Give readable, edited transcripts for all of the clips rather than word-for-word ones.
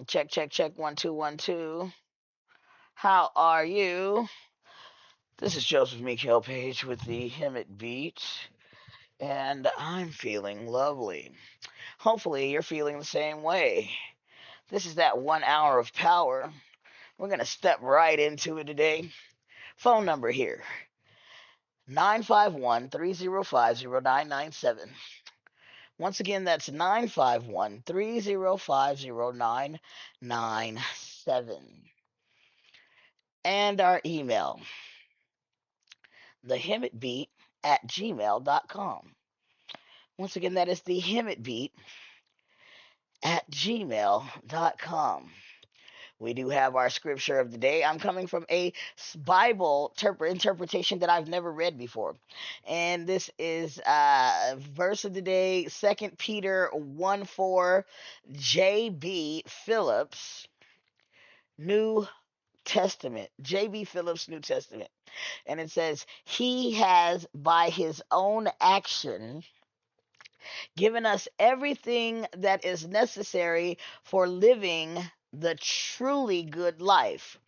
Check, check, check. 1 2 1 2. How are you? This is Joseph Mikhail Page with the Hemet Beat, and I'm feeling lovely. Hopefully, you're feeling the same way. This is that 1 hour of power. We're going to step right into it today. Phone number here 951 305 0997. Once again, that's 951 305 0997. And our email, thehemitbeat@gmail.com. Once again, that is thehemitbeat@gmail.com. We do have our scripture of the day. I'm coming from a Bible interpretation that I've never read before. And this is verse of the day, 2 Peter 1:4, J.B. Phillips, New Testament. J.B. Phillips, New Testament. And it says, He has by his own action given us everything that is necessary for living the truly good life,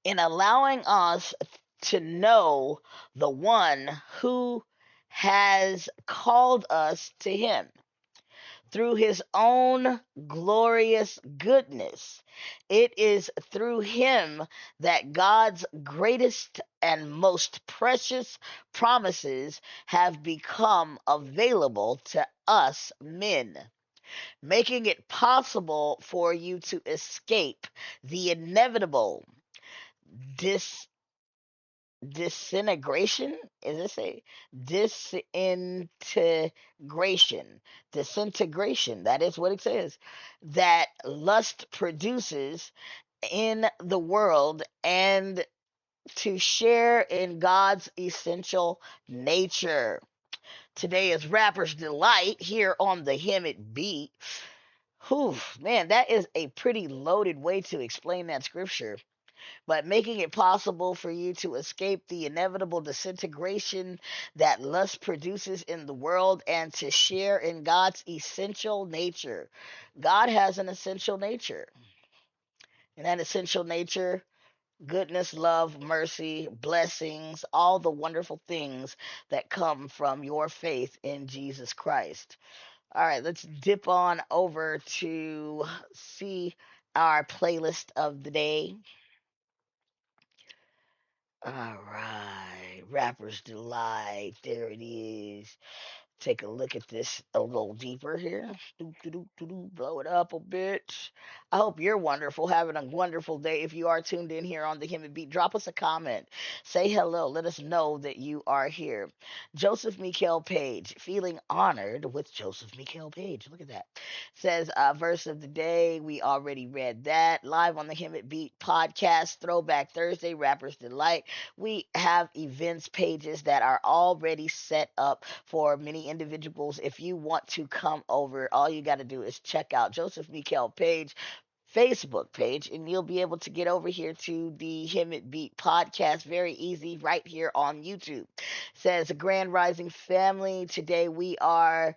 in allowing us to know the one who has called us to him through his own glorious goodness. It is through him that God's greatest and most precious promises have become available to us men, making it possible for you to escape the inevitable dis disintegration. Is this a disintegration? That is what it says, that lust produces in the world, and to share in God's essential nature. Today is Rapper's Delight here on the Hemet Beat. Whew, man, that is a pretty loaded way to explain that scripture. But making it possible for you to escape the inevitable disintegration that lust produces in the world, and to share in God's essential nature. God has an essential nature. And that essential nature, goodness, love, mercy, blessings, all the wonderful things that come from your faith in Jesus Christ. All right, let's dip on over to see our playlist of the day. All right, Rapper's Delight. There it is. Take a look at this a little deeper here. Doop, doop, doop, doop, blow it up a bit. I hope you're wonderful, having a wonderful day. If you are tuned in here on the Human Beat, drop us a comment. Say hello. Let us know that you are here. Joseph Mikhail Page, feeling honored with Joseph Mikhail Page. Look at that. Says, verse of the day. We already read that. Live on the Hemet Beat podcast, Throwback Thursday, Rappers Delight. We have events pages that are already set up for many individuals. If you want to come over, all you got to do is check out Joseph Mikhail Page Facebook page, and you'll be able to get over here to the Hemet Beat podcast very easy right here on YouTube. Says Grand Rising family. Today we are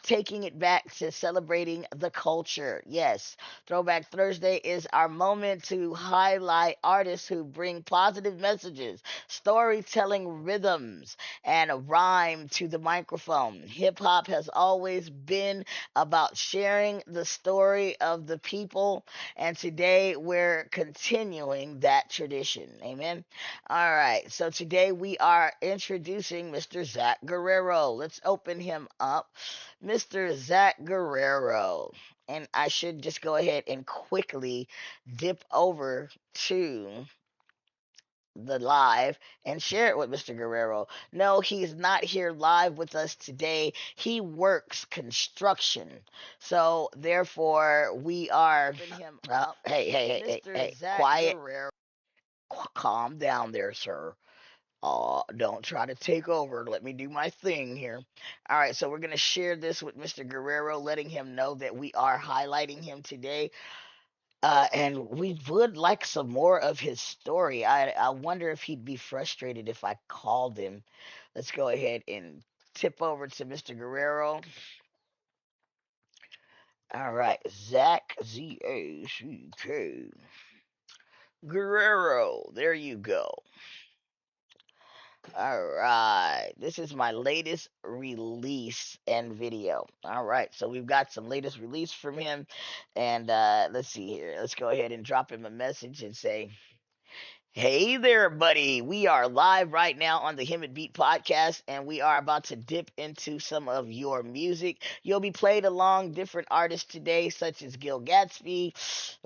taking it back to celebrating the culture. Yes, Throwback Thursday is our moment to highlight artists who bring positive messages, storytelling rhythms, and rhyme to the microphone. Hip hop has always been about sharing the story of the people, and today we're continuing that tradition. Amen. All right, so today we are introducing Mr. Zach Guerrero. Let's open him up. Mr. Zach Guerrero. And I should just go ahead and quickly dip over to the live and share it with Mr. Guerrero. No, he's not here live with us today. He works construction. So therefore we are him up. Hey, Zach quiet. Guerrero. Calm down there, sir. Don't try to take over. Let me do my thing here. All right, so we're going to share this with Mr. Guerrero, letting him know that we are highlighting him today. And we would like some more of his story. I wonder if he'd be frustrated if I called him. Let's go ahead and tip over to Mr. Guerrero. All right, Zach Zack Guerrero. There you go. All right, this is my latest release and video. All right, so we've got some latest release from him, and let's see here. Let's go ahead and drop him a message and say, hey there, buddy. We are live right now on the Hemet Beat podcast, and we are about to dip into some of your music. You'll be played along different artists today, such as Gil Gatsby,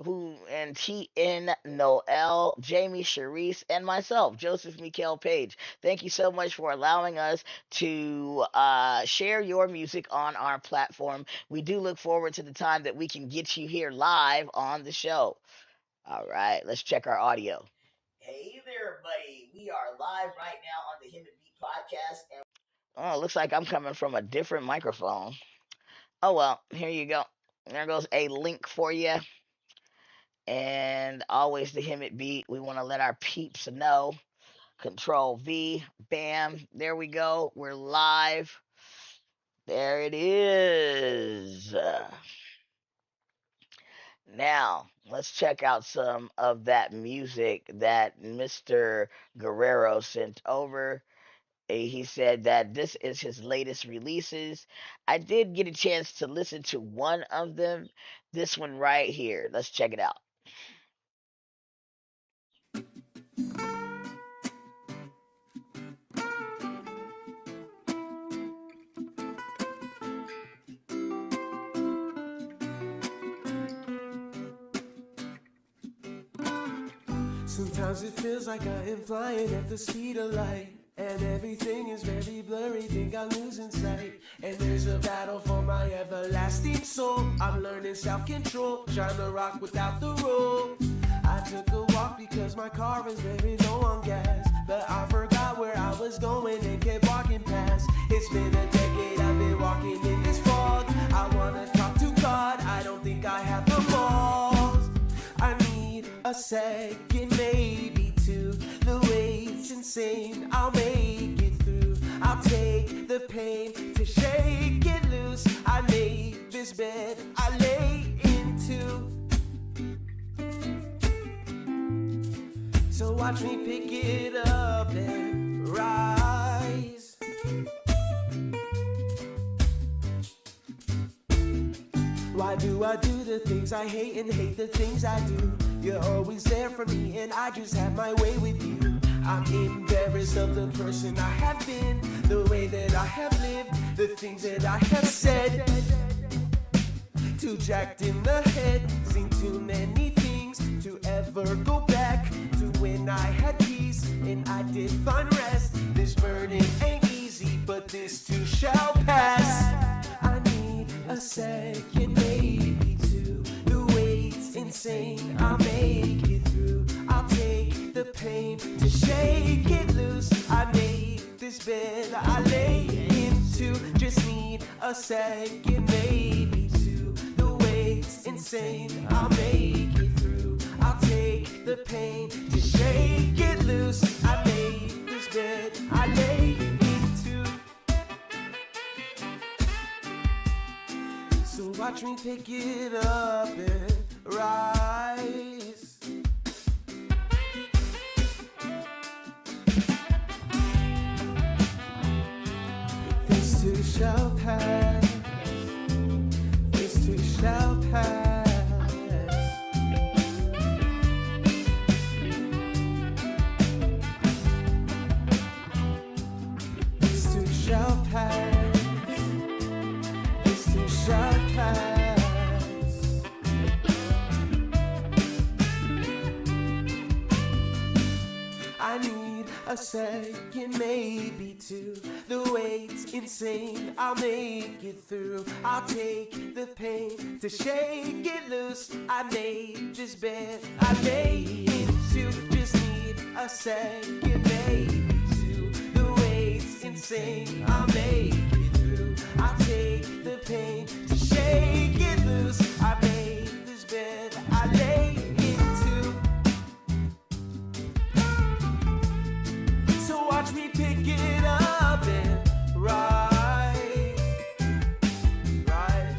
who and T.N. Noel, Jamie Charisse, and myself, Joseph Mikael Page. Thank you so much for allowing us to share your music on our platform. We do look forward to the time that we can get you here live on the show. All right, let's check our audio. Hey there, buddy. We are live right now on the Hemet Beat podcast. And oh, it looks like I'm coming from a different microphone. Oh, well, here you go. There goes a link for you. And always the Hemet Beat. We want to let our peeps know. Control V. Bam. There we go. We're live. There it is. Now, let's check out some of that music that Mr. Guerrero sent over. He said that this is his latest releases. I did get a chance to listen to one of them, this one right here. Let's check it out. Sometimes it feels like I am flying at the speed of light, and everything is very blurry, think I'm losing sight. And there's a battle for my everlasting soul. I'm learning self-control, trying to rock without the rope. I took a walk because my car is very low on gas, but I forgot where I was going and kept walking past. It's been a decade I've been walking in this fog. I wanna talk to God, I don't think I have the balls. I need a second, maybe two. The weight's insane, I'll make it through. I'll take the pain to shake it loose. I made this bed I lay into. So watch me pick it up and rise. Why do I do the things I hate and hate the things I do? You're always there for me and I just have my way with you. I'm embarrassed of the person I have been, the way that I have lived, the things that I have said. Too jacked in the head, seen too many things to ever go back to when I had peace and I did find rest. This burden ain't easy, but this too shall pass. I need a second, maybe two. The weight's insane, I'll make it through. I'll take the pain to shake it loose. I made this bed I lay into. Just need a second, maybe two. The weight's insane, I'll make it through. I'll take the pain to shake it loose. I made this bed I lay into. So watch me pick it up and rise. This too shall pass. This too shall pass. This too shall pass. This too shall pass. I need a second, maybe two. The weight's insane, I'll make it through. I'll take the pain to shake it loose. I made this bed I lay into. Just need a second, maybe two. The weight's insane, I'll make it through. I'll take the pain to shake it loose. I made this bed I lay into. So watch me pick it up and rise, rise.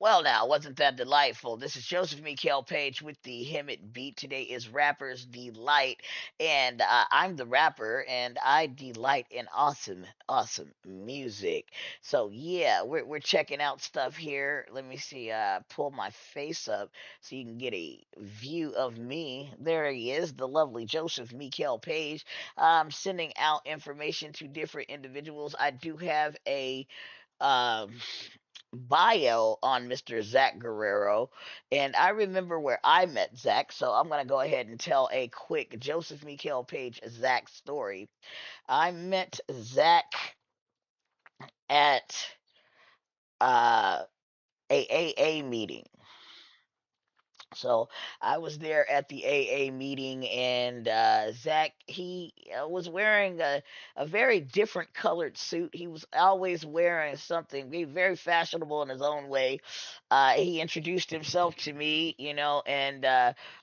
Well, now, wasn't that delightful? This is Joseph Mikael Page with the Hemet beat. Today is Rapper's Delight, and I'm the rapper, and I delight in awesome, awesome music. So yeah, we're checking out stuff here. Let me see. Pull my face up so you can get a view of me. There he is, the lovely Joseph Mikael Page. Sending out information to different individuals. I do have a um bio on Mr. Zach Guerrero, and I remember where I met Zach, so I'm gonna go ahead and tell a quick Joseph Mikael Page Zach story. I met Zach at uh, a AA meeting. So I was there at the AA meeting, and Zach, he was wearing a very different colored suit. He was always wearing something. He was very fashionable in his own way. He introduced himself to me, and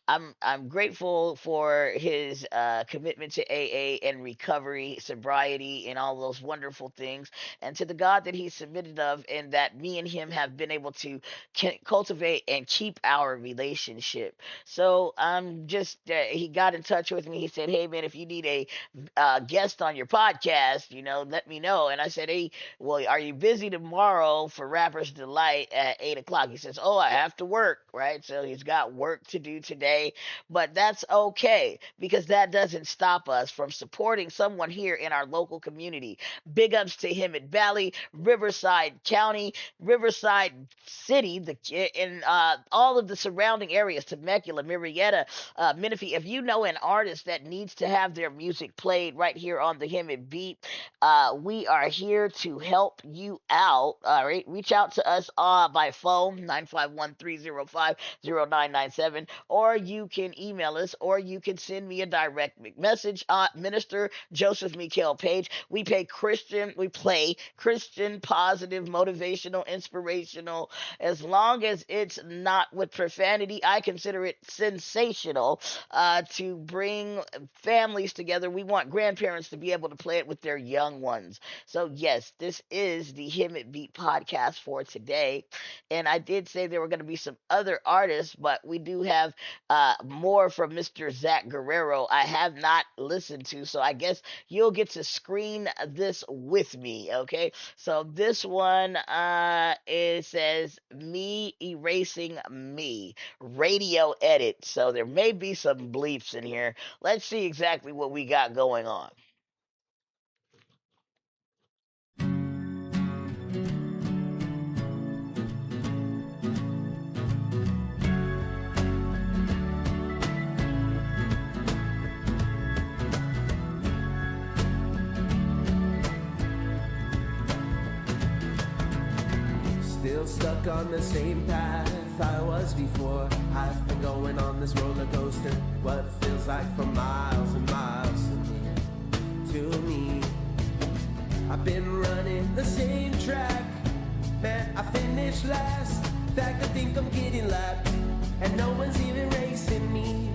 I'm grateful for his commitment to AA and recovery, sobriety, and all those wonderful things, and to the God that he submitted of, and that me and him have been able to cultivate and keep our relationship. So I'm just he got in touch with me. He said, "Hey man, if you need a guest on your podcast, let me know." And I said, "Hey, well, are you busy tomorrow for Rapper's Delight at 8 o'clock?" He says, "Oh, I have to work, right?" So he's got work to do today, but that's okay because that doesn't stop us from supporting someone here in our local community. Big ups to him at Valley, Riverside County, Riverside City, in all of the surrounding areas, Temecula, Murrieta, Menifee. If you know an artist that needs to have their music played right here on the Him and Beat, we are here to help you out. All right, reach out to us by phone 951-305-0997, or you can email us, or you can send me a direct message. Minister Joseph Mikael Page. We play Christian, positive, motivational, inspirational. As long as it's not with profanity, I consider it sensational to bring families together. We want grandparents to be able to play it with their young ones. So, yes, this is the Him It Beat podcast for today. And I did say there were going to be some other artists, but we do have more from Mr. Zach Guerrero I have not listened to. So, I guess you'll get to screen this with me, okay? So this one, it says "Me Erasing Me" radio edit. So there may be some bleeps in here. Let's see exactly what we got going on. Still stuck on the same path I was before. I've been going on this roller coaster, what feels like for miles and miles from here to me. I've been running the same track, man, I finished last. In fact, I think I'm getting lapped, and no one's even racing me.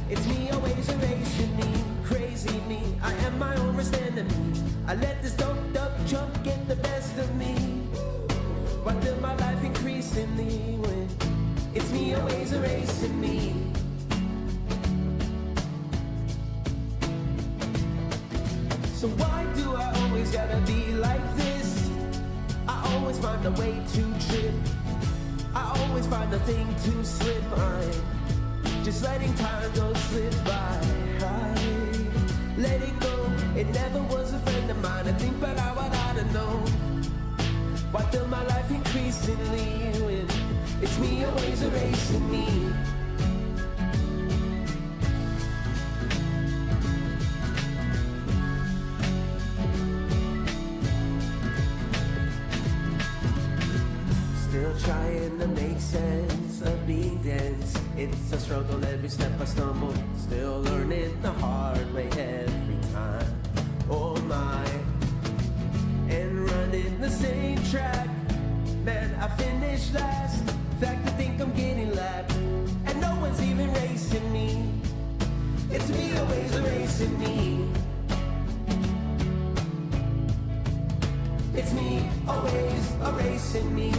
It's me always erasing me, crazy me. I am my own worst enemy. I let this doped up chump get the best of me. Why will my life increasingly when it's me always erasing me? So why do I always gotta be like this? I always find a way to trip. I always find a thing to slip. I'm just letting time go slip by. I let it go. It never was a friend of mine. I think about how I ought to know. Why feel my life increasingly when it's me always erasing me? Still trying to make sense of being dense. It's a struggle every step I stumble. Still learning the hard way every time. Oh my. And running the same track, man, I finished last. In fact, I think I'm getting lapped, and no one's even racing me. It's me always erasing me. It's me always erasing me.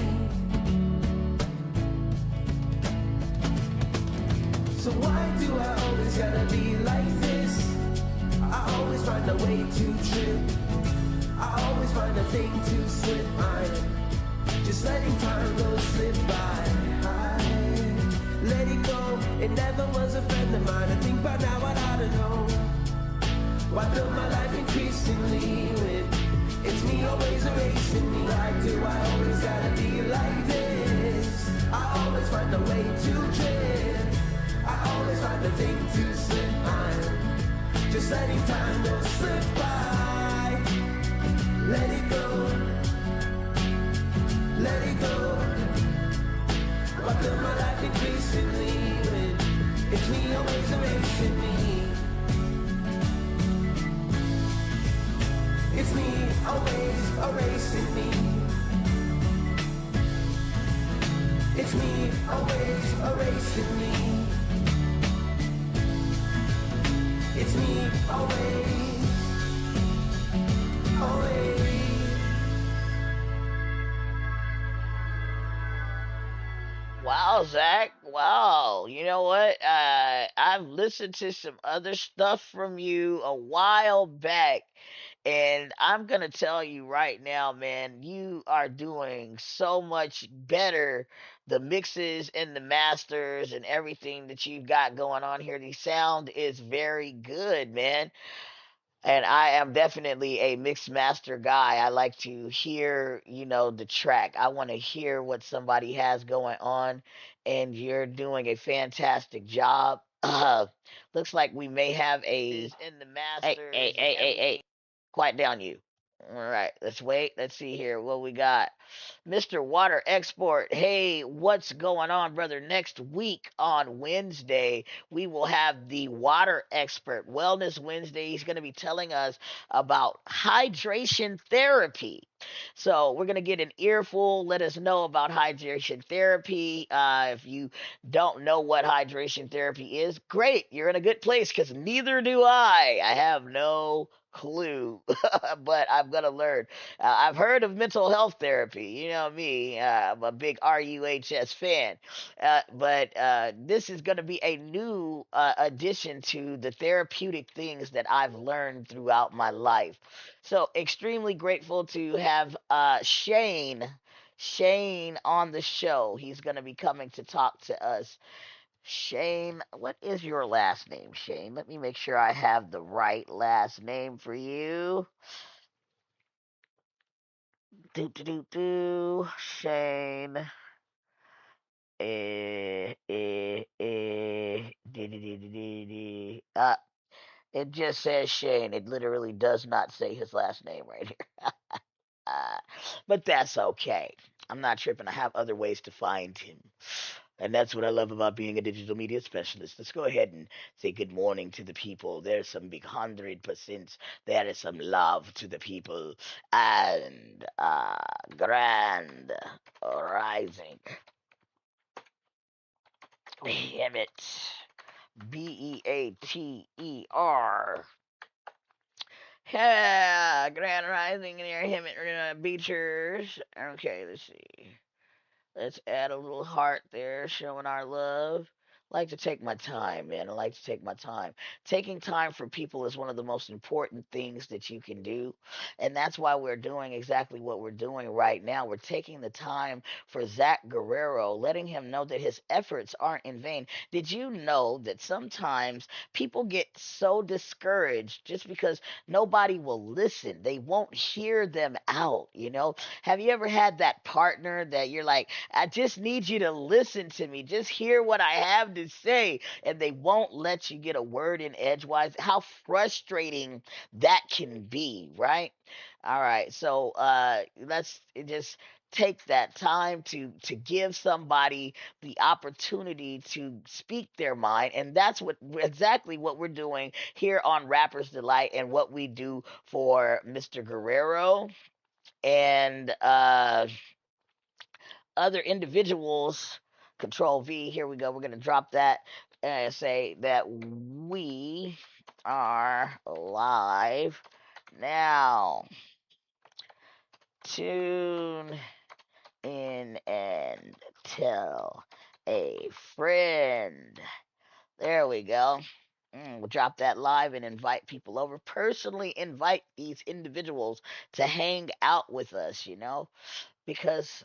way to trip. I always find a thing to slip. I'm just letting time go slip by. I let it go. It never was a friend of mine. I think by now I ought to know. Why build my life increasingly with it's me always erasing me? Why do I always gotta be like this? I always find a way to drift. I always find a thing to slip. I'm just letting time go slip by. Let it go. Let it go. I build my life increasingly with it's me always erasing me. It's me always erasing me. It's me always erasing me. It's me always, always. Wow, Zach. Wow. You know what? I've listened to some other stuff from you a while back, and I'm going to tell you right now, man, you are doing so much better. The mixes and the masters and everything that you've got going on here, the sound is very good, man. And I am definitely a mixed master guy. I like to hear, the track. I want to hear what somebody has going on, and you're doing a fantastic job. Looks like we may have a in the masters and everything. Quiet down, you. All right, let's wait. Let's see here what we got. Mr. Water Export. Hey, what's going on, brother? Next week on Wednesday, we will have the water expert, Wellness Wednesday. He's going to be telling us about hydration therapy. So, we're going to get an earful. Let us know about hydration therapy. If you don't know what hydration therapy is, great. You're in a good place because neither do I. I have no clue, but I'm going to learn. I've heard of mental health therapy. You know me, I'm a big RUHS fan. But this is going to be a new addition to the therapeutic things that I've learned throughout my life. So, extremely grateful to have Shane on the show. He's going to be coming to talk to us. Shane, what is your last name, Shane? Let me make sure I have the right last name for you. Do do do do. Shane. It just says Shane. It literally does not say his last name right here. Uh, but that's okay. I'm not tripping. I have other ways to find him. And that's what I love about being a digital media specialist. Let's go ahead and say good morning to the people. There's some big 100%. There is some love to the people. And grand rising. Hemet. Beater. Yeah, grand rising in your Hemet beachers. Okay, let's see. Let's add a little heart there, showing our love. I like to take my time, man. I like to take my time. Taking time for people is one of the most important things that you can do. And that's why we're doing exactly what we're doing right now. We're taking the time for Zach Guerrero, letting him know that his efforts aren't in vain. Did you know that sometimes people get so discouraged just because nobody will listen? They won't hear them out. Have you ever had that partner that you're like, I just need you to listen to me. Just hear what I have to say. And they won't let you get a word in edgewise. How frustrating that can be, right? All right. So let's just take that time to give somebody the opportunity to speak their mind, and that's what exactly what we're doing here on Rappers Delight, and what we do for Mr. Guerrero and other individuals. Control V. Here we go. We're going to drop that and say that we are live now. Tune in and tell a friend. There we go. We'll drop that live and invite people over. Personally invite these individuals to hang out with us, because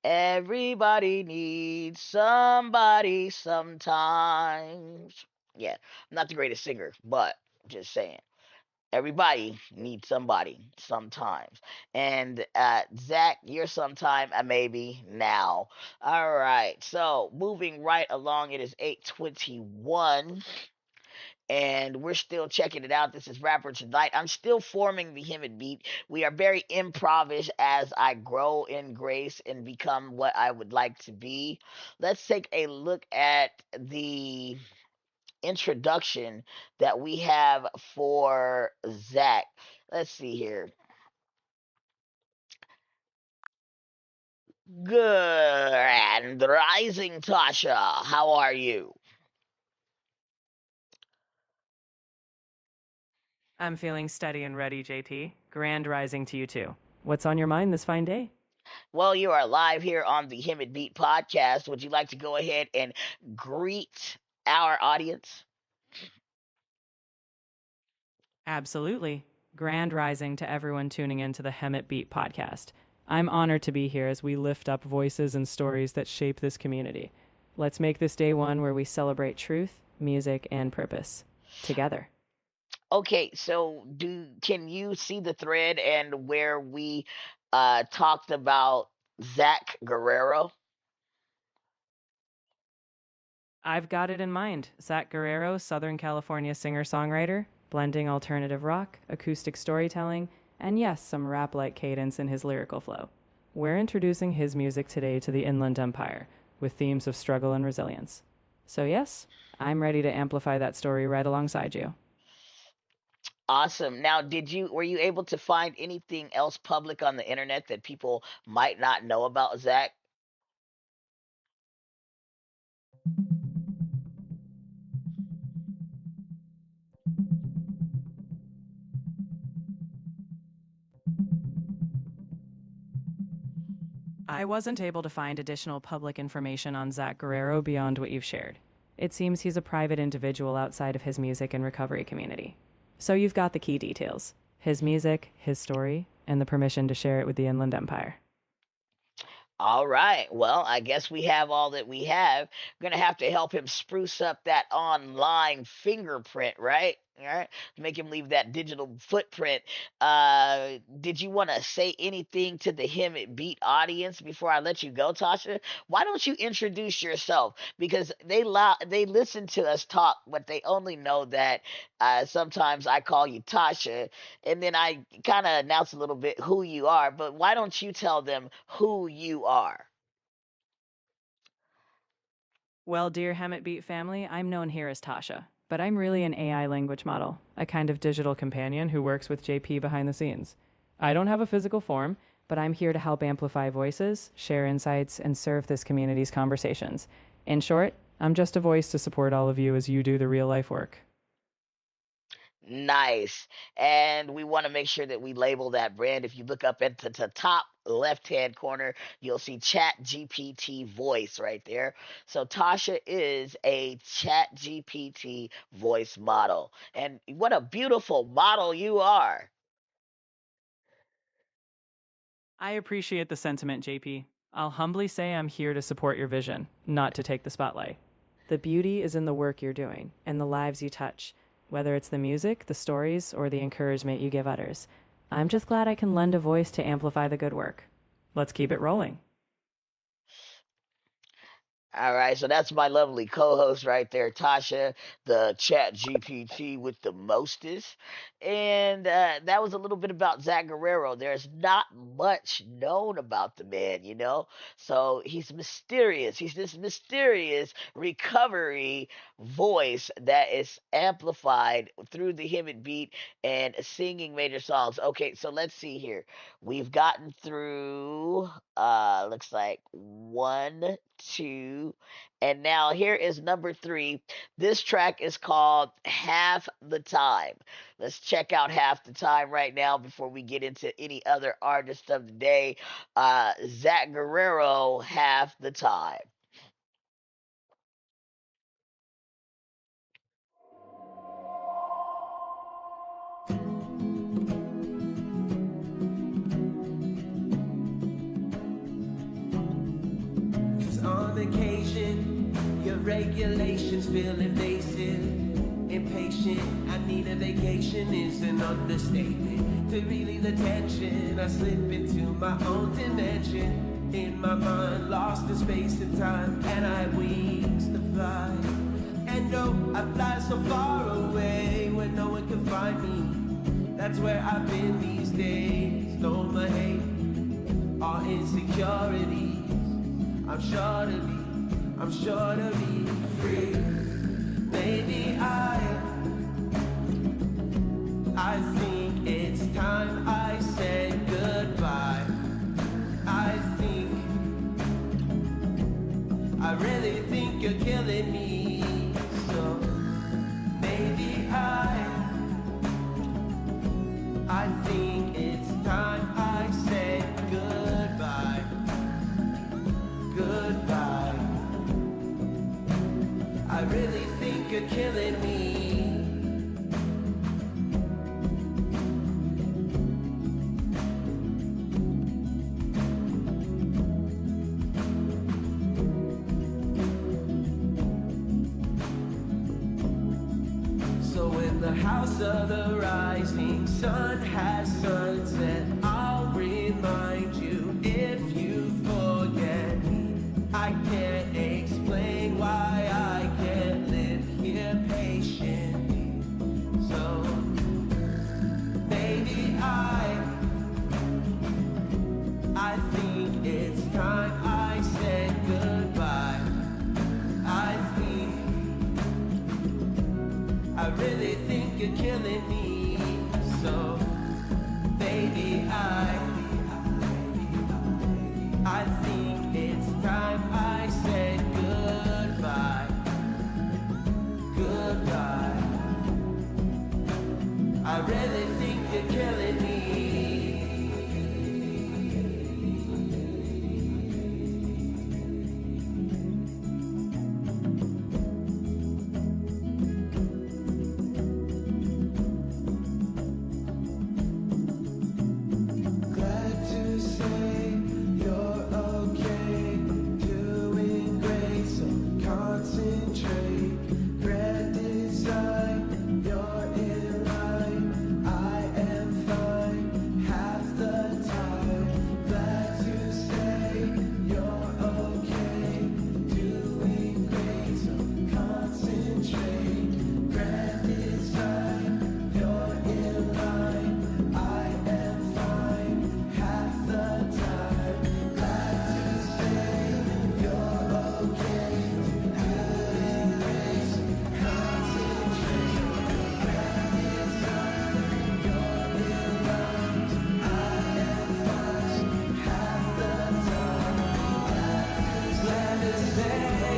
everybody needs somebody sometimes. Yeah, I'm not the greatest singer, but just saying. Everybody needs somebody sometimes. And Zach, you're sometime, maybe now. All right. So moving right along, it is 8:21 and we're still checking it out. This is Rapper Tonight. I'm still forming the Hemet beat. We are very improvish as I grow in grace and become what I would like to be. Let's take a look at the introduction that we have for Zach. Let's see here. Good and rising, Tasha. How are you? I'm feeling steady and ready, JP. Grand rising to you too. What's on your mind this fine day? Well, you are live here on the Him and Beat podcast. Would you like to go ahead and greet our audience? Absolutely. Grand rising to everyone tuning in to the Hemet Beat podcast. I'm honored to be here as we lift up voices and stories that shape this community. Let's make this day one where we celebrate truth, music, and purpose together. Okay, so do can you see the thread and where we talked about Zach Guerrero? I've got it in mind. Zach Guerrero, Southern California singer songwriter, blending alternative rock, acoustic storytelling, and yes, some rap like cadence in his lyrical flow. We're introducing his music today to the Inland Empire with themes of struggle and resilience. So, yes, I'm ready to amplify that story right alongside you. Awesome. Now, were you able to find anything else public on the internet that people might not know about Zach? I wasn't able to find additional public information on Zach Guerrero beyond what you've shared. It seems he's a private individual outside of his music and recovery community. So you've got the key details: his music, his story, and the permission to share it with the Inland Empire. All right. Well, I guess we have all that we have. Gonna have to help him spruce up that online fingerprint, right? All right. Make him leave that digital footprint. Did you want to say anything to the Him It Beat audience before I let you go, Tasha? Why don't you introduce yourself? Because they listen to us talk, but they only know that sometimes I call you Tasha, and then I kind of announce a little bit who you are. But why don't you tell them who you are? Well, dear Hemet Beat family, I'm known here as Tasha, but I'm really an AI language model, a kind of digital companion who works with JP behind the scenes. I don't have a physical form, but I'm here to help amplify voices, share insights, and serve this community's conversations. In short, I'm just a voice to support all of you as you do the real life work. Nice. And we want to make sure that we label that brand. If you look up at the top left hand corner, you'll see Chat GPT voice right there. So Tasha is a Chat GPT voice model. And what a beautiful model you are. I appreciate the sentiment, JP. I'll humbly say I'm here to support your vision, not to take the spotlight. The beauty is in the work you're doing and the lives you touch, whether it's the music, the stories, or the encouragement you give others. I'm just glad I can lend a voice to amplify the good work. Let's keep it rolling. All right, so that's my lovely co-host right there, Tasha, the Chat GPT with the mostest, and that was a little bit about Zach Guerrero. There's not much known about the man. So he's mysterious. He's this mysterious recovery voice that is amplified through the hymn and beat and singing major songs. Okay, so let's see here. We've gotten through looks like one, two, and now here is number three. This track is called Half the Time. Let's check out Half the Time right now before we get into any other artist of the day. Zach Guerrero, Half the Time. of regulations feel invasive. Impatient, I need a vacation is an understatement. To relieve the tension, I slip into my own dimension. In my mind, lost in space and time, and I have wings to fly. And no, I fly so far away where no one can find me. That's where I've been these days. No more hate or insecurities. I'm sure to be free. Maybe I think it's time I said goodbye. I think, I really think you're killing me. So maybe I think it's time I said goodbye. Goodbye. I really think you're killing me. So in the house of the rising sun has sunset, I'll remind you if you forget me. I can't explain why I can't live here patiently. So maybe I think it's time I said goodbye. I think, I really think you're killing me. So baby, I think it's time I said goodbye. Goodbye. I really think you're killing me. Glad to say you're okay, doing great, so concentrate. Grand design, you're in line, I am fine, half the time. Glad to say you're okay, doing great, so concentrate. Grand design, you're in line, I am fine, half the time. Glad to say you're okay, doing great, so concentrate. Grand design, you're in line, I am fine, half the time. Glad to say you're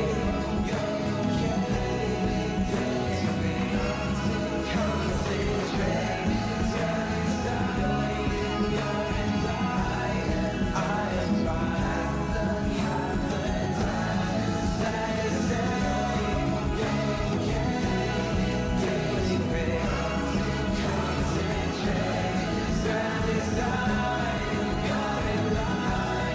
okay, doing great, concentrate.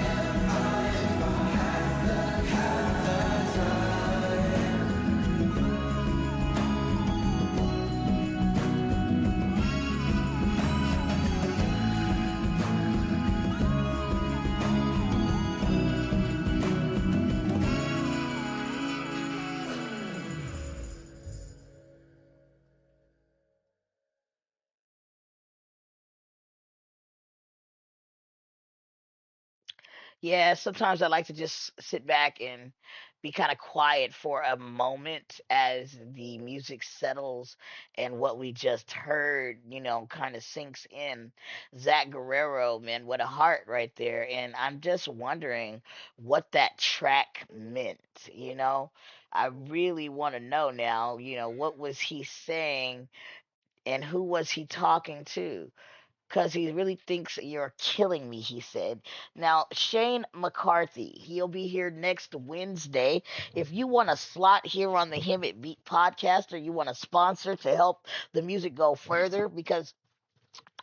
Yeah, sometimes I like to just sit back and be kind of quiet for a moment as the music settles and what we just heard, kind of sinks in. Zach Guerrero, man, what a heart right there. And I'm just wondering what that track meant, you know? I really want to know now, what was he saying and who was he talking to? Because he really thinks you're killing me, he said. Now, Shane McCarthy, he'll be here next Wednesday. If you want a slot here on the Hemet Beat podcast or you want a sponsor to help the music go further, because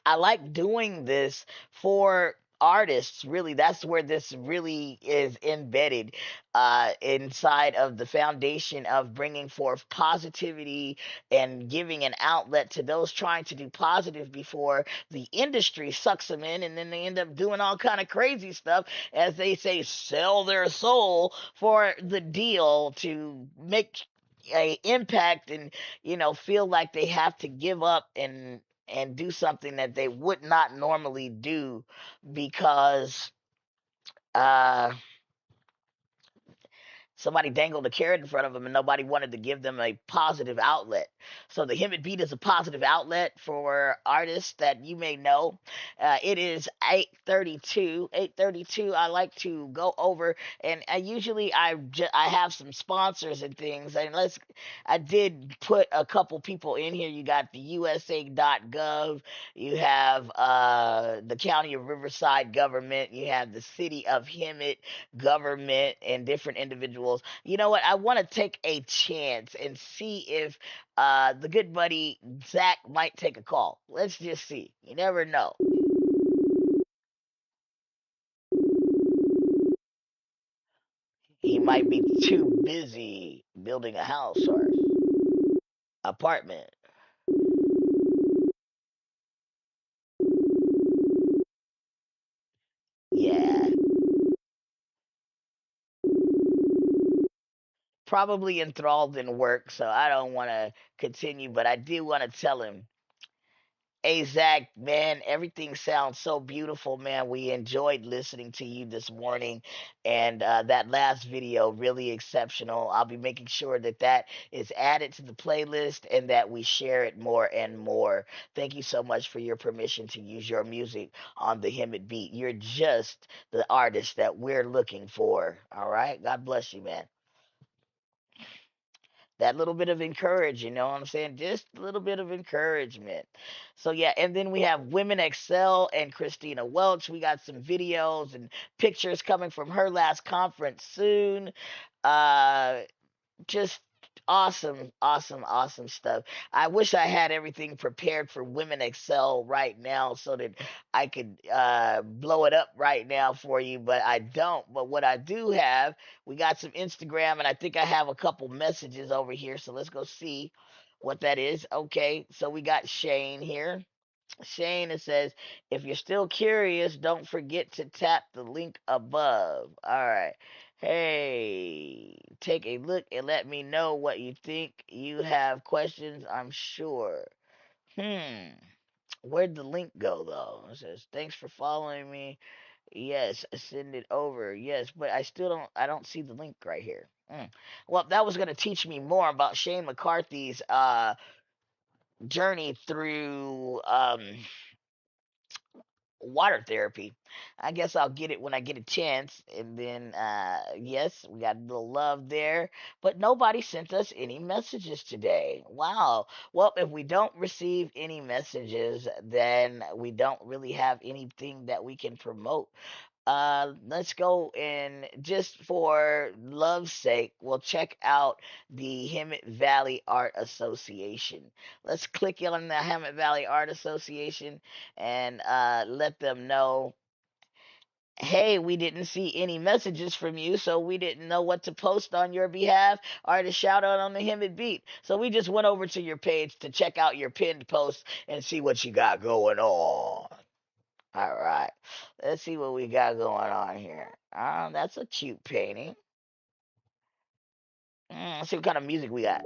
I like doing this for artists, really, that's where this really is embedded inside of the foundation of bringing forth positivity and giving an outlet to those trying to do positive before the industry sucks them in, and then they end up doing all kind of crazy stuff, as they say, sell their soul for the deal to make a impact, and feel like they have to give up and do something that they would not normally do because uh somebody dangled a carrot in front of them and nobody wanted to give them a positive outlet. So the Hemet Beat is a positive outlet for artists that you may know. It is 8:32. 8:32. I like to go over, and I have some sponsors and things. And I did put a couple people in here. You got the USA.gov. You have the County of Riverside government. You have the City of Hemet government and different individuals. You know what? I want to take a chance and see if the good buddy Zach might take a call. Let's just see. You never know. He might be too busy building a house or apartment. Yeah, probably enthralled in work, so I don't want to continue, but I do want to tell him, hey Zach, man, everything sounds so beautiful, man. We enjoyed listening to you this morning, and that last video really exceptional. I'll be making sure that that is added to the playlist and that we share it more and more. Thank you so much for your permission to use your music on the Hemet Beat. You're just the artist that we're looking for. All right, God bless you, man. That little bit of encourage, you know what I'm saying? Just a little bit of encouragement. So yeah, and then we have Women Excel and Christina Welch. We got some videos and pictures coming from her last conference soon. Uh just awesome, awesome, awesome stuff. I wish I had everything prepared for Women Excel right now so that I could blow it up right now for you, but I don't. But what I do have, we got some Instagram, and I think I have a couple messages over here. So let's go see what that is. Okay, so we got Shane here. Shane, it says, if you're still curious, don't forget to tap the link above. All right. Hey, take a look and let me know what you think. You have questions, I'm sure. Hmm. Where'd the link go though? It says, thanks for following me. Yes, send it over. Yes, but I don't see the link right here. Well, that was gonna teach me more about Shane McCarthy's journey through water therapy. I guess I'll get it when I get a chance. And then, yes, we got a little love there. But nobody sent us any messages today. Wow. Well, if we don't receive any messages, then we don't really have anything that we can promote. Let's go, and just for love's sake, we'll check out the Hemet Valley Art Association. Let's click on the Hemet Valley Art Association and let them know, hey, we didn't see any messages from you, so we didn't know what to post on your behalf or to shout out on the Hemet Beat. So we just went over to your page to check out your pinned post and see what you got going on. All right. Let's see what we got going on here. That's a cute painting. Let's see what kind of music we got.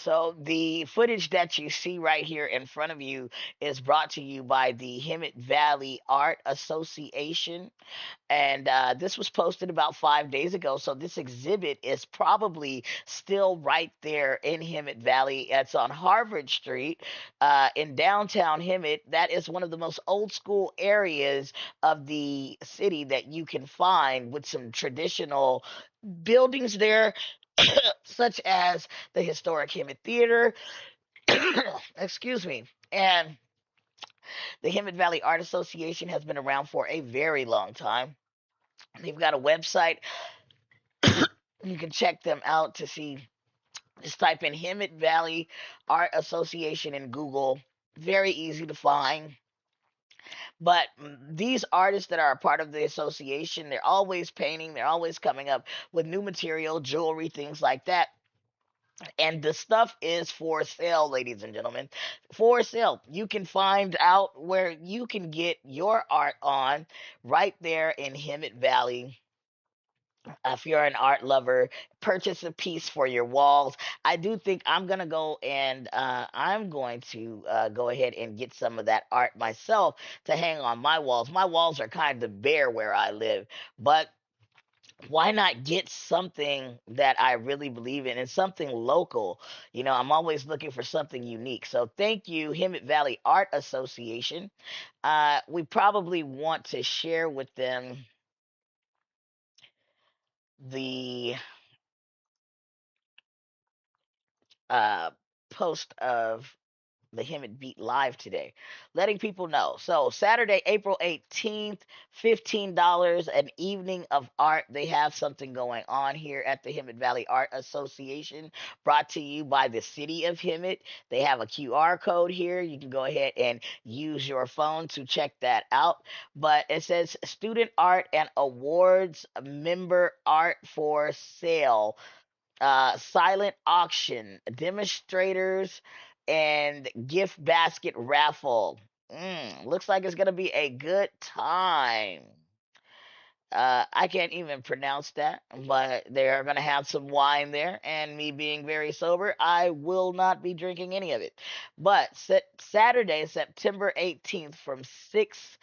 So the footage that you see right here in front of you is brought to you by the Hemet Valley Art Association, and this was posted about 5 days ago. So this exhibit is probably still right there in Hemet Valley. It's on Harvard Street in downtown Hemet. That is one of the most old school areas of the city that you can find, with some traditional buildings there, such as the historic Hemet Theater. Excuse me. And the Hemet Valley Art Association has been around for a very long time. They've got a website. You can check them out to see. Just type in Hemet Valley Art Association in Google. Very easy to find. But these artists that are a part of the association, they're always painting, they're always coming up with new material, jewelry, things like that. And the stuff is for sale, ladies and gentlemen. For sale. You can find out where you can get your art on right there in Hemet Valley. If you're an art lover, purchase a piece for your walls. I do think I'm gonna go and I'm going to go ahead and get some of that art myself to hang on my walls. My walls are kind of bare where I live, but why not get something that I really believe in and something local? I'm always looking for something unique. So thank you, Hemet Valley Art Association. We probably want to share with them the uh, post of the Hemet Beat live today, letting people know. So Saturday, April 18th, $15, an evening of art. They have something going on here at the Hemet Valley Art Association, brought to you by the city of Hemet. They have a QR code here. You can go ahead and use your phone to check that out. But it says student art and awards member art for sale, silent auction, demonstrators, and gift basket raffle. Looks like it's gonna be a good time. I can't even pronounce that, but they're gonna have some wine there, and me being very sober, I will not be drinking any of it. But Saturday, September 18th, from 6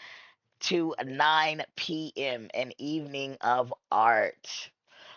to 9 p.m., an evening of art.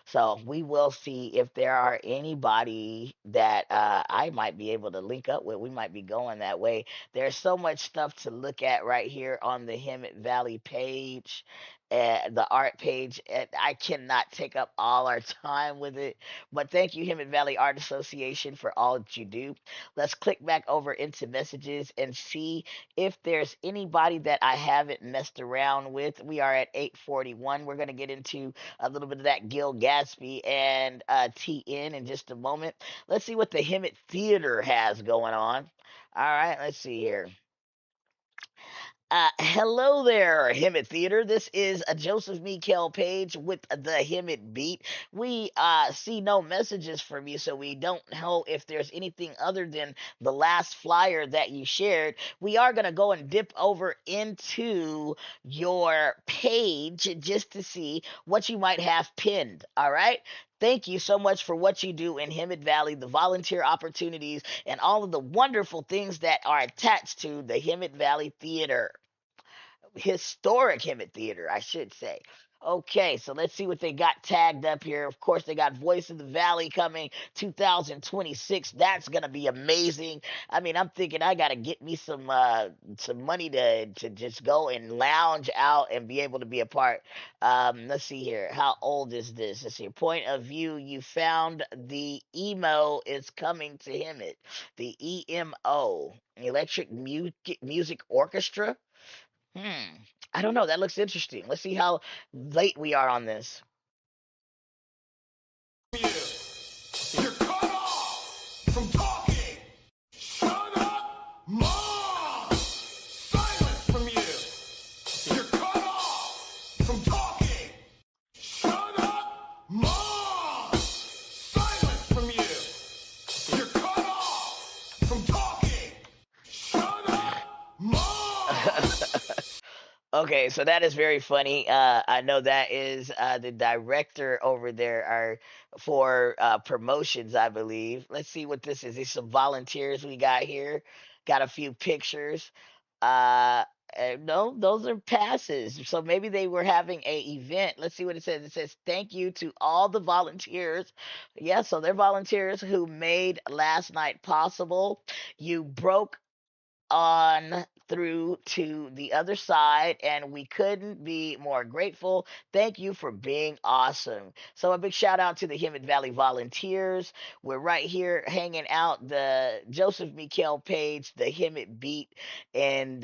So we will see if there are anybody that I might be able to link up with. We might be going that way. There's so much stuff to look at right here on the Hemet Valley page, the art page. And I cannot take up all our time with it. But thank you, Hemet Valley Art Association, for all that you do. Let's click back over into messages and see if there's anybody that I haven't messed around with. We are at 8:41. We're going to get into a little bit of that Gil Gatsby and TN in just a moment. Let's see what the Hemet Theater has going on. All right, let's see here. Hello there, Hemet Theater. This is Joseph Mikel Page with the Hemet Beat. We see no messages from you, so we don't know if there's anything other than the last flyer that you shared. We are going to go and dip over into your page just to see what you might have pinned. All right. Thank you so much for what you do in Hemet Valley, the volunteer opportunities, and all of the wonderful things that are attached to the Hemet Valley Theater, historic Hemet Theater, I should say. Okay, so let's see what they got tagged up here. Of course, they got Voice of the Valley coming 2026. That's gonna be amazing. I mean, I'm thinking I gotta get me some money to just go and lounge out and be able to be a part. Let's see here. How old is this? Let's see. Point of view. You found the emo is coming to him. The EMO, Electric Music Orchestra. Hmm. I don't know. That looks interesting. Let's see how late we are on this. You're cut off from talking. Shut up, mom. Silence from you. You're cut off from talking. Shut up, mom. Silence from you. You're cut off from talking. Shut up, mom. Okay, so that is very funny. I know that is the director over there, for promotions, I believe. Let's see what this is. These some volunteers we got here. Got a few pictures. Uh, no, those are passes. So maybe they were having a event. Let's see what it says. It says thank you to all the volunteers. Yeah, so they're volunteers who made last night possible. You broke on through to the other side, and we couldn't be more grateful. Thank you for being awesome. So, a big shout out to the Hemet Valley volunteers. We're right here hanging out the Joseph Mikhail page, the Hemet Beat, and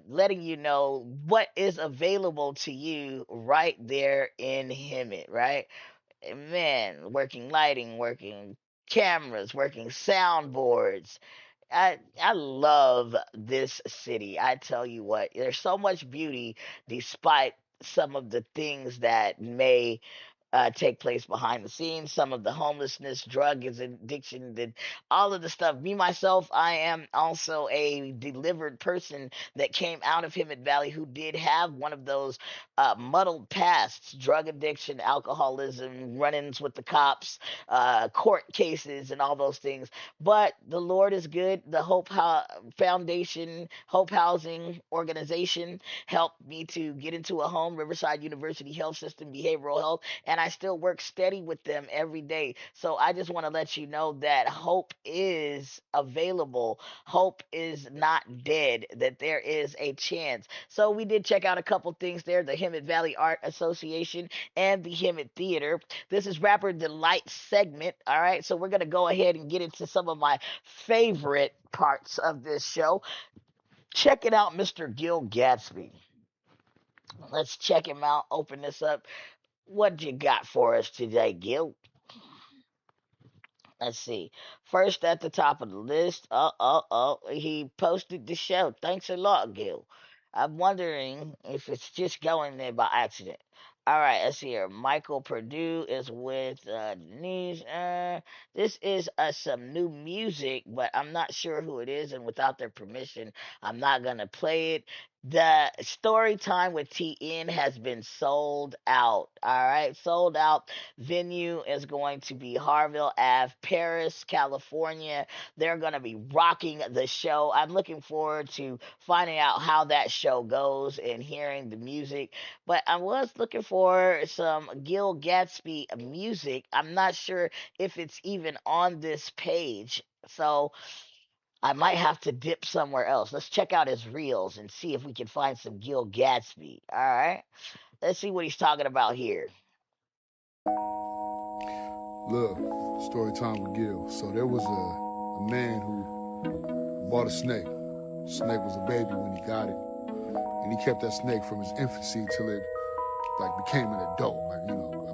letting you know what is available to you right there in Hemet, right? Man, working lighting, working cameras, working soundboards. I love this city. I tell you what, there's so much beauty despite some of the things that may take place behind the scenes. Some of the homelessness, drug addiction, and all of the stuff. Me myself, I am also a delivered person that came out of Hemet Valley who did have one of those muddled pasts: drug addiction, alcoholism, run-ins with the cops, court cases, and all those things. But the Lord is good. The Foundation, Hope Housing Organization, helped me to get into a home, Riverside University Health System, behavioral health, and I still work steady with them every day. So I just want to let you know that hope is available. Hope is not dead, that there is a chance. So we did check out a couple things there: the Hemet Valley Art Association and the Hemet Theater. This is Rapper Delight segment. All right. So we're going to go ahead and get into some of my favorite parts of this show. Check it out, Mr. Gil Gatsby. Let's check him out. Open this up. What you got for us today, Gil? Let's see. First at the top of the list, he posted the show. Thanks a lot, Gil. I'm wondering if it's just going there by accident. All right, let's see here. Michael Purdue is with Denise. This is some new music, but I'm not sure who it is, and without their permission, I'm not gonna play it. The story time with TN has been sold out. All right, sold out. Venue is going to be Harville Ave, Paris, California. They're going to be rocking the show. I'm looking forward to finding out how that show goes and hearing the music. But I was looking for some Gil Gatsby music. I'm not sure if it's even on this page. So I might have to dip somewhere else. Let's check out his reels and see if we can find some Gil Gatsby. All right. Let's see what he's talking about here. Look, story time with Gil. So there was a man who bought a snake. The snake was a baby when he got it. And he kept that snake from his infancy till it became an adult, a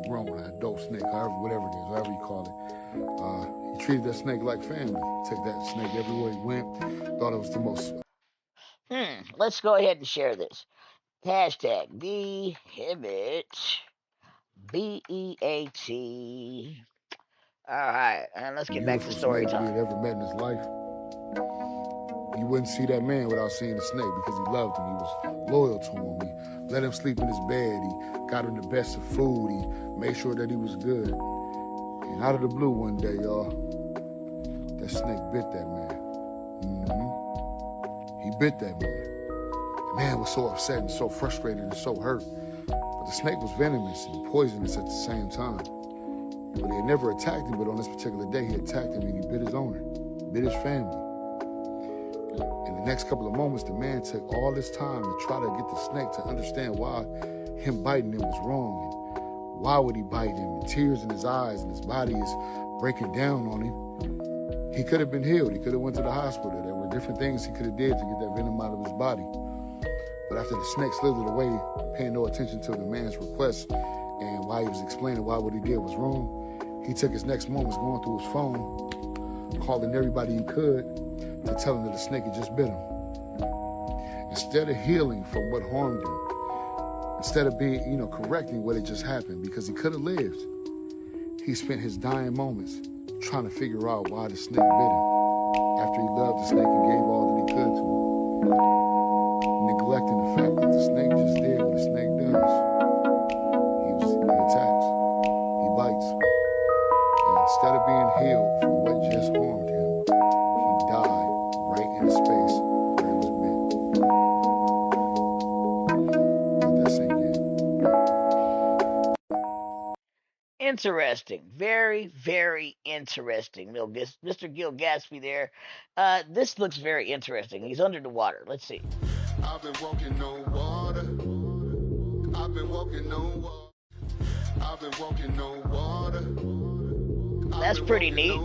grown, an adult snake, whatever it is, however you call it. He treated that snake like family. Take that snake everywhere he went. Thought it was the most. Let's go ahead and share this. Hashtag the Hemet, BEAT. All right, and let's get back to Beautiful story snake he time. had ever met in his life. You wouldn't see that man without seeing the snake because he loved him. He was loyal to him. He let him sleep in his bed. He got him the best of food. He made sure that he was good. And out of the blue one day, y'all, that snake bit that man. He bit that man. The man was so upset and so frustrated and so hurt. But the snake was venomous and poisonous at the same time. But he had never attacked him, but on this particular day, he attacked him and he bit his owner, bit his family. In the next couple of moments, the man took all this time to try to get the snake to understand why him biting him was wrong. And why would he bite him? And tears in his eyes and his body is breaking down on him. He could have been healed. He could have went to the hospital. There were different things he could have did to get that venom out of his body. But after the snake slithered away, paying no attention to the man's request and while he was explaining why what he did was wrong, he took his next moments going through his phone, calling everybody he could to tell him that the snake had just bit him. Instead of healing from what harmed him, instead of being, correcting what had just happened, because he could have lived, he spent his dying moments trying to figure out why the snake bit him. After he loved the snake and gave all that he could to him, neglecting the fact that the snake just did what a snake does. He attacks, he bites, Interesting. Very, very interesting. Mr. Gil Gatsby there. This looks very interesting. He's under the water. Let's see. I've been walking on water. I've been walking on water. I've been walking on water. That's pretty neat.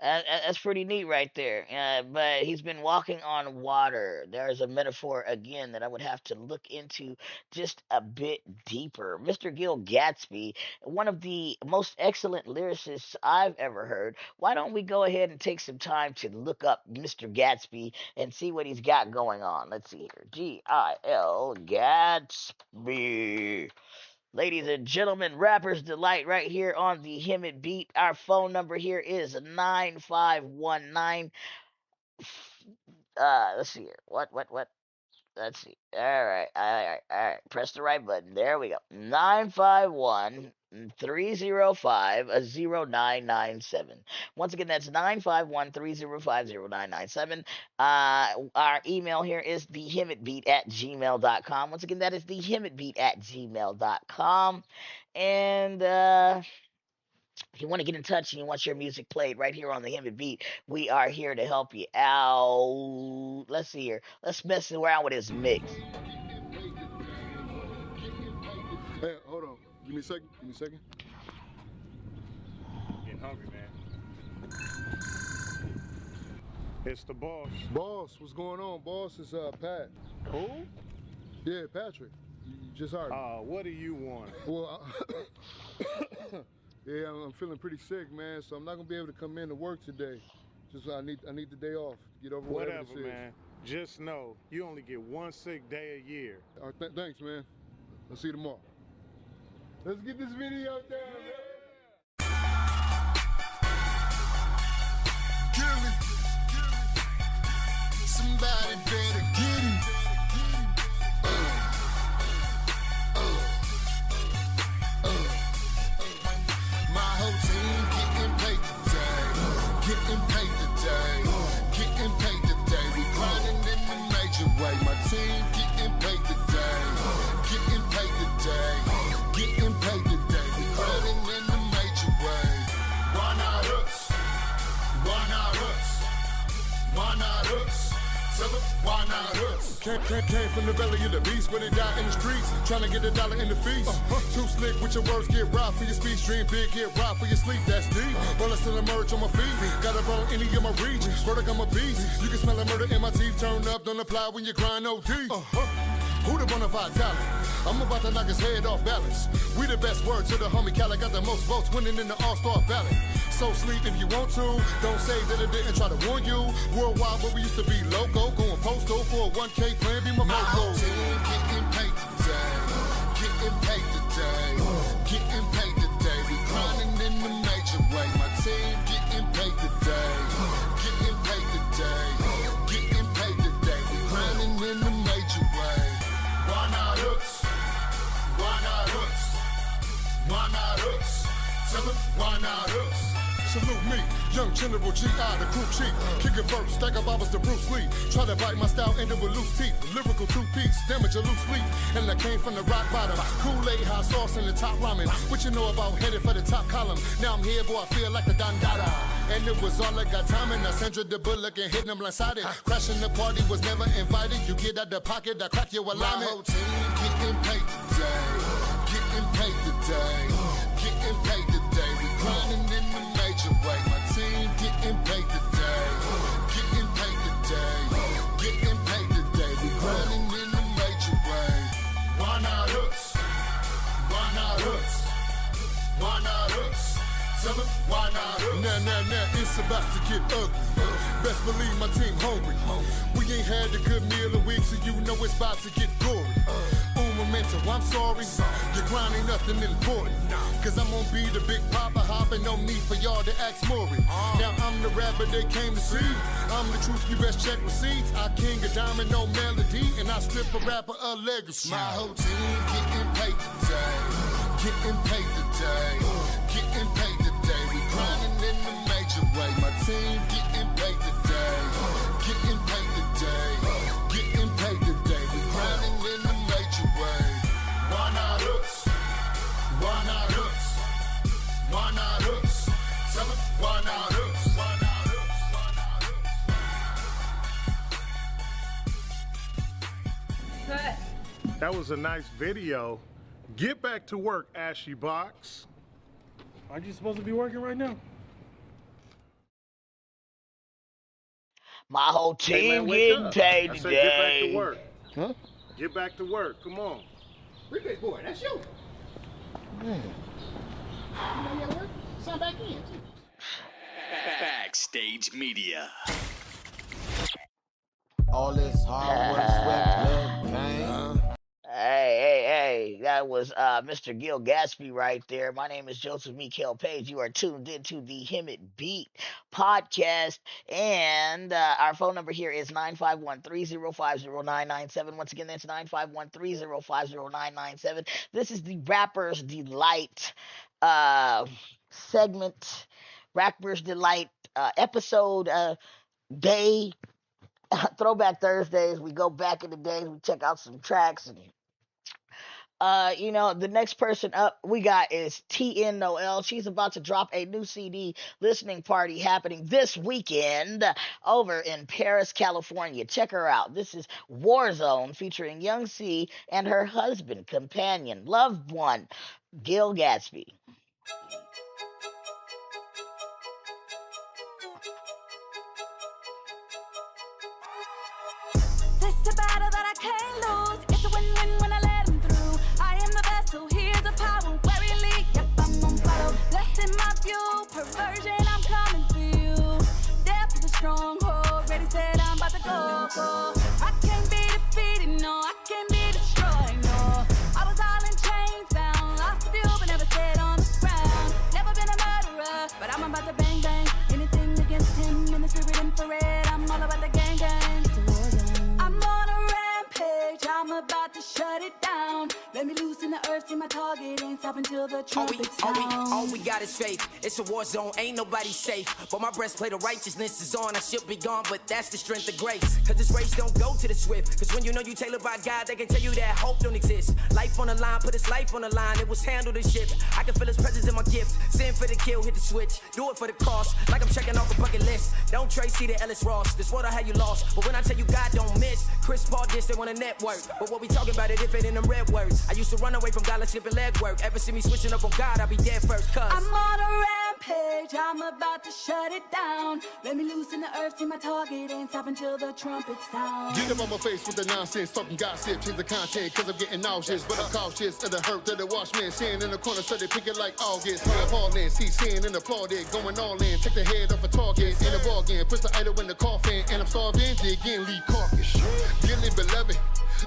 That's pretty neat right there. But he's been walking on water. There's a metaphor again that I would have to look into just a bit deeper. Mr. Gil Gatsby, one of the most excellent lyricists I've ever heard. Why don't we go ahead and take some time to look up Mr. Gatsby and see what he's got going on? Let's see here. Gil Gatsby. Ladies and gentlemen, Rapper's Delight right here on the Hemet Beat. Our phone number here is 9519. Let's see here. What? Let's see. All right. Press the right button. There we go. 951-305-0997. Once again, that's 951-305-0997. Our email here is thehemetbeat@gmail.com. Once again, that is thehemetbeat@gmail.com. And if you want to get in touch and you want your music played right here on the Hemet Beat, we are here to help you out. Let's see here. Let's mess around with his mix. Hey, hold on. Give me a second. Getting hungry, man. It's the boss. Boss, what's going on? Boss is Pat. Who? Yeah, Patrick. You just heard me. What do you want? Well, yeah, I'm feeling pretty sick, man. So I'm not gonna be able to come in to work today. Just I need the day off. Get over whatever this is. Man. Just know you only get one sick day a year. All right, thanks, man. I'll see you tomorrow. Let's get this video down, man. Somebody better get him. My whole team getting paid today. Getting paid today. Getting paid today. We grinding in the major way. My team getting paid today. Getting paid today. Getting paid today. We grinding in the major way. Why not us? Why not us? Why not us? Tell them why not us? Came from the belly of the beast where they die in the streets, trying to get $1 in the feast. Too slick with your words, get robbed for your speech. Dream big, get robbed for your sleep. That's deep. Roll still emerge on my feet. Got a bone any of my reach. Verdict, I'm a beast. You can smell the murder in my teeth. Turn up, don't apply when you grind OD. Who the bonafide talent? I'm about to knock his head off balance. We the best word to the homie Cali. Got the most votes winning in the All-Star ballot. So sleep if you want to. Don't say that I didn't try to warn you. Worldwide where we used to be loco. Going postal for a 1K plan. Be my whole team getting paid today. Getting paid today. Getting paid today. We grinding in the major way. My team getting paid today. Getting paid today. Getting paid today. We grinding in the major way. Why not us? Why not us? Why not us? Tell them why not us? Salute me, young General G.I., the crew chief. Kick it first, stack of bobbers to Bruce Lee. Try to bite my style, end it with loose teeth. Lyrical two-piece, damage a loose leaf. And I came from the rock bottom. Kool-Aid, hot sauce, and the top ramen. What you know about headed for the top column? Now I'm here, boy, I feel like the Don Dada. And it was all I got time, and I Sandra the Bullock and hit them blindsided. Crashing the party was never invited. You get out the pocket, I crack your alignment. My whole team getting paid today. Getting paid today. Getting paid today. We grinding in the major way. My team getting paid today. Getting paid today. Getting paid today. We grinding in the major way. Why not us? Why not us? Why not us? Tell them why not us? Now, it's about to get ugly. Best believe my team hungry. We ain't had a good meal in weeks, so you know it's about to get gory. Memento, I'm sorry. Your grind ain't nothing important. Cause I'm gonna be the big papa hop and no need for y'all to ask Maury. Now I'm the rapper they came to see. I'm the truth, you best check receipts. I king a diamond, no melody, and I strip a rapper a legacy. My whole team getting paid today. Getting paid today. Getting paid today. We grinding in the major way. My team getting paid today. Getting paid today. Getting paid today. We grinding in the major way. Why not us? Why not us? That was a nice video. Get back to work, Ashy Box. Aren't you supposed to be working right now? My whole Hey man, team wake getting up. paid I said get back to today. work. Huh? Get back to work. Come on. Riverside boy, that's you. Man. You know your work? Sign back in, too. Backstage Media. All this hard work, sweat, blood, pain. Hey, that was Mr. Gil Gatsby right there. My name is Joseph Mikael Page. You are tuned into the Hemet Beat podcast, and our phone number here is 951-305-0997. Once again, that's 951-305-0997. This is the Rapper's Delight segment, Rapper's Delight episode day. Throwback Thursdays. We go back in the days. We check out some tracks and the next person up we got is TN Noel. She's about to drop a new CD listening party happening this weekend over in Paris, California. Check her out. This is Warzone featuring Young C and her husband, companion, loved one, Gil Gatsby. This a battle that I can't lose. It's a win-win when I let him through. I am the vessel, here's the power. Where he lead, yep, I'm gon' follow. Left in my view, perversion, I'm coming for you. Death to the stronghold, ready, said I'm about to go. I can't be defeated, no, I can't be destroyed, no. I was all in chains, bound, lost the view, but never stayed on the ground. Never been a murderer, but I'm about to bang bang. Anything against him in the spirit infrared. I'm all about the gang gang. It's a war zone. I'm on a rampage, I'm about to shut it down. Let me loosen the earth, see my target ain't stop until the trumpets sound. All we got is faith. It's a war zone, ain't nobody safe. But my breastplate of righteousness is on. I should be gone, but that's the strength of grace. Cause this race don't go to the swift. Cause when you know you tailored by God, they can tell you that hope don't exist. Life on the line, put his life on the line. It was handled and shift. I can feel his presence in my gift. Sin for the kill, hit the switch. Do it for the cross, like I'm checking off a bucket list. Don't trace C to Ellis Ross. This world I had you lost. But when I tell you God don't miss, Chris Paul dish, they want a network. But what we talking about it if it in them red words. I used to run away from God like skipping leg work. Ever see me switching up on God, I'll be dead first. Cause I'm on a rampage, I'm about to shut it down. Let me loosen the earth, see my target ain't stop until the trumpets sound. Get up on my face with the nonsense, talking gossip, change the content, cause I'm getting nauseous. But I'm cautious of the hurt that the watchmen seeing in the corner, so they pick it like August. High appalling, see sin and applaud it, going all in, take the head off a target, in a ball again, push the idol in the coffin, and I'm starving, dig in, lead carcass. Dearly beloved,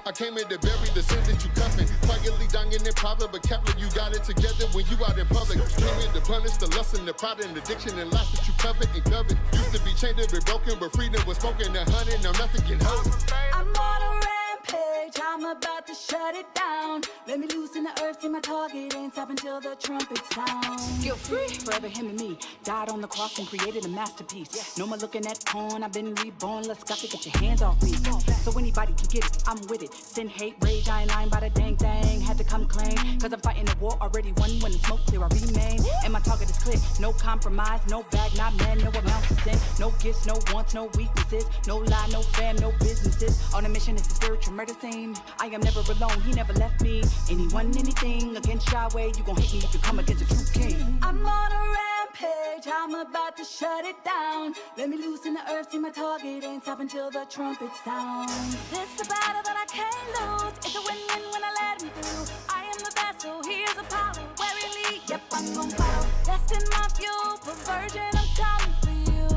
I came here to bury the sin that you cuffing. Quietly dying in private, but Kepler, you got it together when you out in public. Came here to punish the lust and the pride and addiction and lies that you covet and covet. Used to be chained to be broken, but freedom was spoken and honey, now nothing can hold it. I'm on a rampage, I'm about to shut it down. Let me loosen the earth, see my target ain't stop until the trumpets sound. Feel free, forever him and me. Died on the cross and created a masterpiece. No more looking at porn, I've been reborn. Let's got to get your hands off me. So anybody can get it, I'm with it. Sin, hate, rage, I ain't lying by the dang thing. Had to come clean, cause I'm fighting the war already won. When the smoke clear, I remain. And my target is clear. No compromise, no bag, not man, no amount to sin. No gifts, no wants, no weaknesses. No lie, no fam, no businesses. On a mission, it's a spiritual murder scene. I am never alone, he never left me. Anyone, anything against Yahweh, you gon' hate me if you come against a true king. I'm on a rampage, I'm about to shut it down. Let me loosen the earth, see my target ain't stop until the trumpets sound. This a battle that I can't lose. It's a win-win when I let him through. I am the vessel, here's the power. Where he lead, yep, I'm gon' follow. Lest in my view, perversion, I'm coming for you.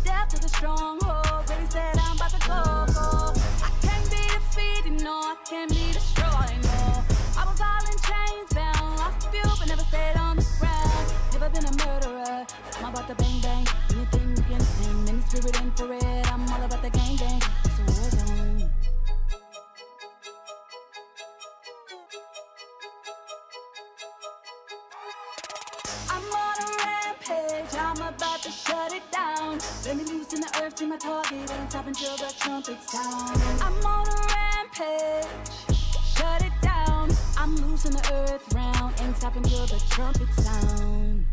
Death to the stronghold, ready, said I'm about to go. I can't be defeated, no, I can't be destroyed, no. I was all in chains, bound, lost the view, but never stayed on the ground. Never been a murderer, I'm about to bang bang. Anything against him, in the spirit infrared. I'm all about the gang gang. It's a war zone. I'm on a rampage, I'm about to shut it down. Let me loosen the earth, see my target ain't stop until the trumpets sound. I'm on a rampage, shut it down. I'm losing the earth round, ain't stop until the trumpets sound.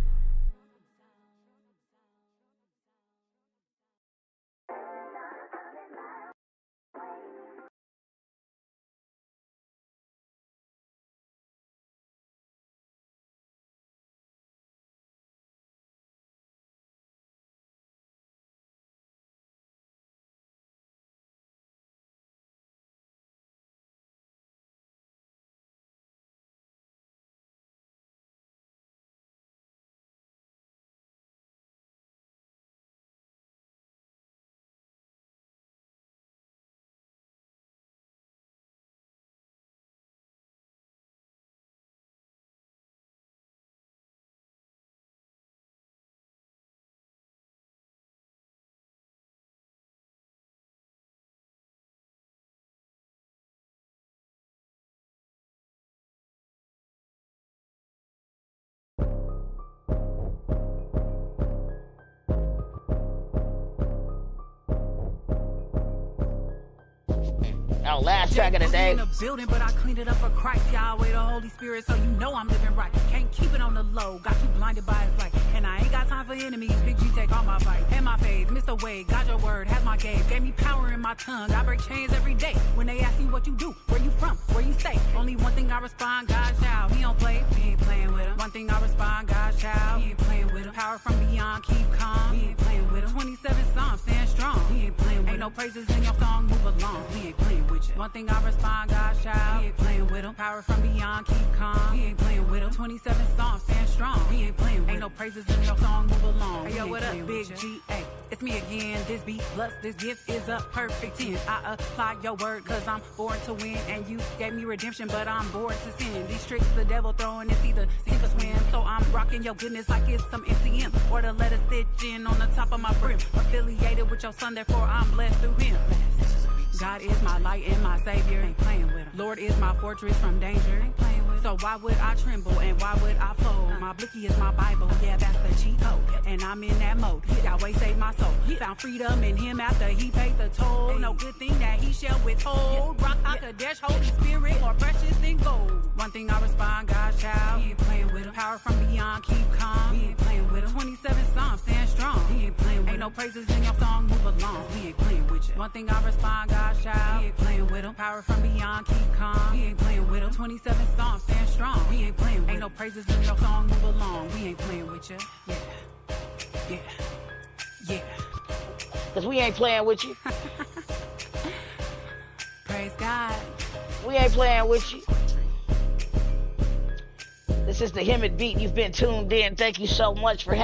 Oh, last track of the day. In the building, but I cleaned it up for Christ. Yahweh, the Holy Spirit, so you know I'm living right. Can't keep it on the low, got you blinded by his light. And I ain't got time for enemies. Big G take all my fight and my phase. Mr. Wade, got your word, has my gauge. Gave me power in my tongue. I break chains every day. When they ask you what you do, where you from, where you stay. Only one thing I respond, God child. He don't play, we ain't playing with him. One thing I respond, God child. We ain't playing with him. Power from beyond, keep calm. We ain't playing with him. 27 Psalms, stand strong. We ain't playing with him. Ain't no praises in your song, move along. We ain't playing with you. One thing I respond, God child. We ain't playing with him. Power from beyond, keep calm. We ain't playing with him. 27 Psalms, stand strong. We ain't playing with him. Ain't no praises in your song, move along. Hey yo, what up, Big G? Hey, it's me again. This beat plus this gift is a perfect 10. I apply your word cause I'm born to win. And you gave me redemption, but I'm bored to sin. These tricks the devil throwing, it's either sink or swim. So I'm rocking your goodness like it's some MCM. Or the letter stitch in on the top of my brim. Affiliated with your son, therefore I'm blessed through him. God is my light and my savior. Ain't playing with him. Lord is my fortress from danger. Ain't playing with him. So why would I tremble and why would I fold? My blicky is my Bible, yeah, that's the cheat code. And I'm in that mode. Yahweh saved my soul. Found freedom in him after he paid the toll. No good thing that he shall withhold. Rock Hakadesh, Holy Spirit, more precious than gold. One thing I respond, God child. We ain't playing with him. Power from beyond, keep calm. We ain't playing with him. 27 Psalms, stand strong. We ain't playing with him. Ain't no praises in your song, move along. We ain't playing with you. One thing I respond, God child. We ain't playing with him. Power from beyond, keep calm. We ain't playing with him. 27 Psalms, stand strong. We ain't playing with him. Ain't no praises in your song, move along. We ain't playing with you. Yeah. Yeah. Yeah. Cause we ain't playing with you. Praise God. We ain't playing with you. This is the Hemet beat. You've been tuned in. Thank you so much for